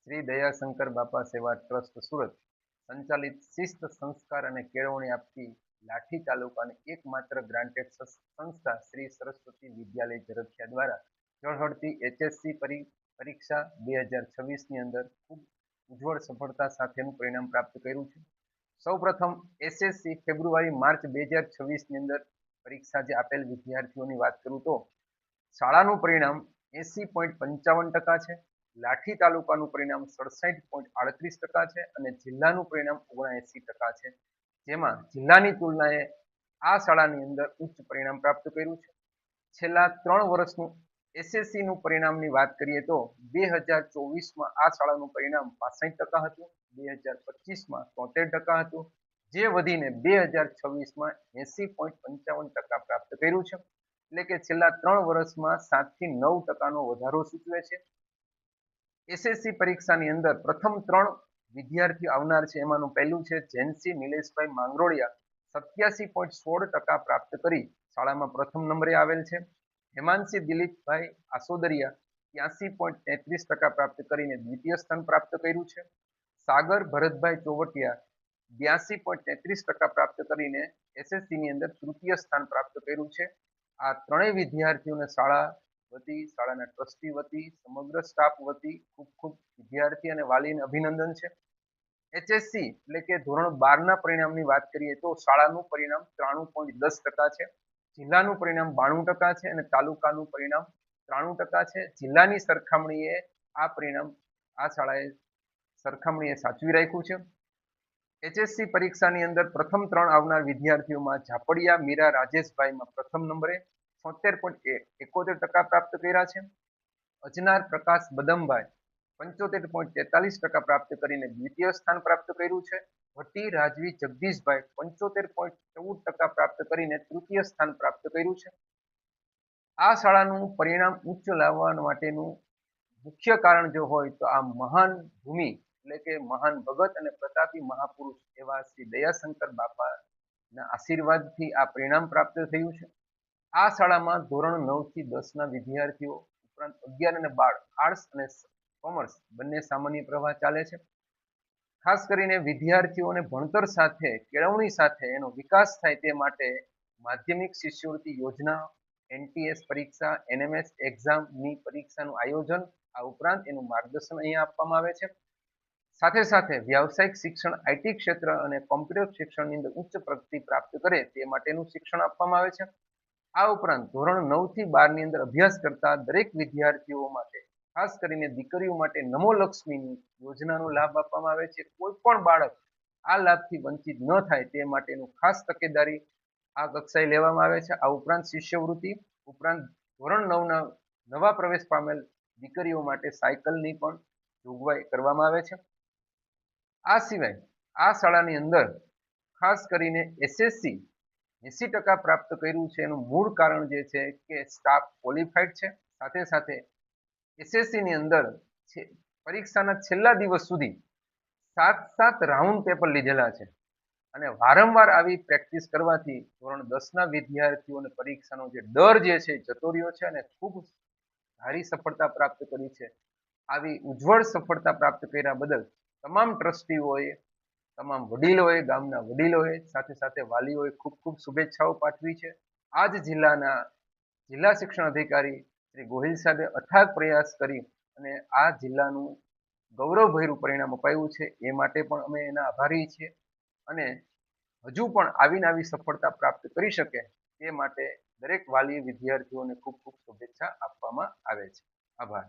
શ્રી દયાશંકર બાપા સેવા ટ્રસ્ટ સુરત સંચાલિત શિસ્ત સંસ્કાર અને કેળવણી આપતી લાઠી તાલુકાની એકમાત્ર ગ્રાન્ટેડ સંસ્થા શ્રી સરસ્વતી વિદ્યાલય ઝરખિયા દ્વારા ઝળહળતી HSC પરીક્ષા 2026ની અંદર ખૂબ ઉજ્જવળ સફળતા સાથેનું પરિણામ પ્રાપ્ત કર્યું છે. સૌપ્રથમ SSC ફેબ્રુઆરી માર્ચ 2026ની અંદર પરીક્ષા જે આપેલ વિદ્યાર્થીઓની વાત કરું તો શાળાનું પરિણામ 80.55% છે. લાઠી તાલુકાનું પરિણામ 67.38% છે અને જિલ્લાનું પરિણામ 79% છે. જેમાં જિલ્લાની તુલનાએ આ શાળાની અંદર ઉચ્ચ પરિણામ પ્રાપ્ત કર્યું છે. છેલ્લા 3 વર્ષનું SSC નું પરિણામની વાત કરીએ તો 2024માં આ શાળાનું પરિણામ 65% હતું, 2025માં 73% હતું, જે વધીને 2026માં 80.55% પ્રાપ્ત કર્યું છે. એટલે કે છેલ્લા 3 વર્ષમાં 7 થી 9% વધારો સૂચવે છે. SSC પરીક્ષાની અંદર પ્રથમ 3 વિદ્યાર્થીઓ આવનાર છે. એમાંનું પહેલું છે જૈનસી નિલેશભાઈ માંગરોળિયા 87.16% પ્રાપ્ત કરી શાળામાં પ્રથમ નંબરે આવેલ છે. હેમાંશી દિલીપભાઈ આસોદરિયા 83.33% પ્રાપ્ત કરીને દ્વિતીય સ્થાન પ્રાપ્ત કર્યું છે. સાગર ભરતભાઈ ચોવટિયા 82.33% પ્રાપ્ત કરીને SSC ની અંદર તૃતીય સ્થાન પ્રાપ્ત કર્યું છે. આ ત્રણેય વિદ્યાર્થીઓને શાળા વતી, શાળાના ટ્રસ્ટી વતી, સમગ્ર સ્ટાફ વતી ખૂબ ખૂબ વિદ્યાર્થી અને વાલીને અભિનંદન છે. HSC એટલે કે ધોરણ 12ના પરિણામની વાત કરીએ તો શાળાનું પરિણામ 93.10% છે, જિલ્લાનું પરિણામ 92% છે અને તાલુકાનું પરિણામ 93% છે. જિલ્લાની સરખામણીએ આ પરિણામ આ શાળાએ સરખામણીએ સાચવી રાખ્યું છે. HSC પરીક્ષાની અંદર પ્રથમ 3 આવનાર વિદ્યાર્થીઓમાં ઝાપડિયા મીરા રાજેશભાઈમાં પ્રથમ નંબરે 76.71% પ્રાપ્ત કર્યા છે. અજનાર પ્રકાશ બદમભાઈ 75.43% પ્રાપ્ત કરીને દ્વિતીય સ્થાન પ્રાપ્ત કર્યું છે. ભટ્ટી રાજવી જગદીશભાઈ 75.14% પ્રાપ્ત કરીને તૃતીય સ્થાન પ્રાપ્ત કર્યું છે. આ શાળાનું પરિણામ ઉચ્ચ લાવવા માટેનું મુખ્ય કારણ જો હોય તો આ મહાન ભૂમિ એટલે કે મહાન ભગત અને પ્રતાપી મહાપુરુષ એવા શ્રી દયાશંકર બાપાના આશીર્વાદથી આ પરિણામ પ્રાપ્ત થયું છે. આ શાળામાં ધોરણ 9 થી 10ના વિદ્યાર્થીઓ ઉપરાંત 11 અને 12 આર્ટ્સ અને કોમર્સ બંને સામાન્ય પ્રવાહ ચાલે છે. ખાસ કરીને વિદ્યાર્થીઓને ભણતર સાથે કેળવણી સાથે એનો વિકાસ થાય તે માટે માધ્યમિક શિષ્યવૃત્તિ યોજના, NTS પરીક્ષા, NMS એક્ઝામની પરીક્ષાનું આયોજન, આ ઉપરાંત એનું માર્ગદર્શન અહીંયા આપવામાં આવે છે. સાથે સાથે વ્યાવસાયિક શિક્ષણ, IT ક્ષેત્ર અને કોમ્પ્યુટર શિક્ષણની અંદર ઉચ્ચ પ્રગતિ પ્રાપ્ત કરે તે માટેનું શિક્ષણ આપવામાં આવે છે. આ ઉપરાંત ધોરણ 9 થી 12 ની અંદર અભ્યાસ કરતા દરેક વિદ્યાર્થીઓ માટે ખાસ કરીને દીકરીઓ માટે નમો લક્ષ્મીની યોજનાનો લાભ આપવામાં આવે છે. કોઈ પણ બાળક આ લાભથી વંચિત ન થાય તે માટેનું ખાસ તકેદારી આ કક્ષાએ લેવામાં આવે છે. આ ઉપરાંત શિષ્યવૃત્તિ ઉપરાંત ધોરણ 9ના નવા પ્રવેશ પામેલ દીકરીઓ માટે સાયકલની પણ જોગવાઈ કરવામાં આવે છે. આ સિવાય આ શાળાની અંદર ખાસ કરીને SSC 80% પ્રાપ્ત કર્યું છે. એનું મૂળ કારણ જે છે કે સ્ટાફ ક્વોલિફાઈડ છે. સાથે સાથે SSC ની અંદર પરીક્ષાના છેલ્લા દિવસ સુધી 7 રાઉન્ડ પેપર લીધેલા છે અને વારંવાર આવી પ્રેક્ટિસ કરવાથી ધોરણ 10ના વિદ્યાર્થીઓને પરીક્ષાનો જે ડર જે છે જતો રહ્યો છે અને ખૂબ સારી સફળતા પ્રાપ્ત કરી છે. આવી ઉજ્જવળ સફળતા પ્રાપ્ત કર્યા બદલ તમામ ટ્રસ્ટીઓએ, તમામ વડીલોએ, ગામના વડીલોએ, સાથે સાથે વાલીઓએ ખૂબ ખૂબ શુભેચ્છાઓ પાઠવી છે. આ જ જિલ્લા શિક્ષણ અધિકારી શ્રી ગોહિલ સાહેબે અથાગ પ્રયાસ કરી અને આ જિલ્લાનું ગૌરવભર્યું પરિણામ અપાયું છે. એ માટે પણ અમે એના આભારી છીએ અને હજુ પણ આવીને આવી સફળતા પ્રાપ્ત કરી શકે તે માટે દરેક વાલી વિદ્યાર્થીઓને ખૂબ ખૂબ શુભેચ્છા આપવામાં આવે છે. આભાર.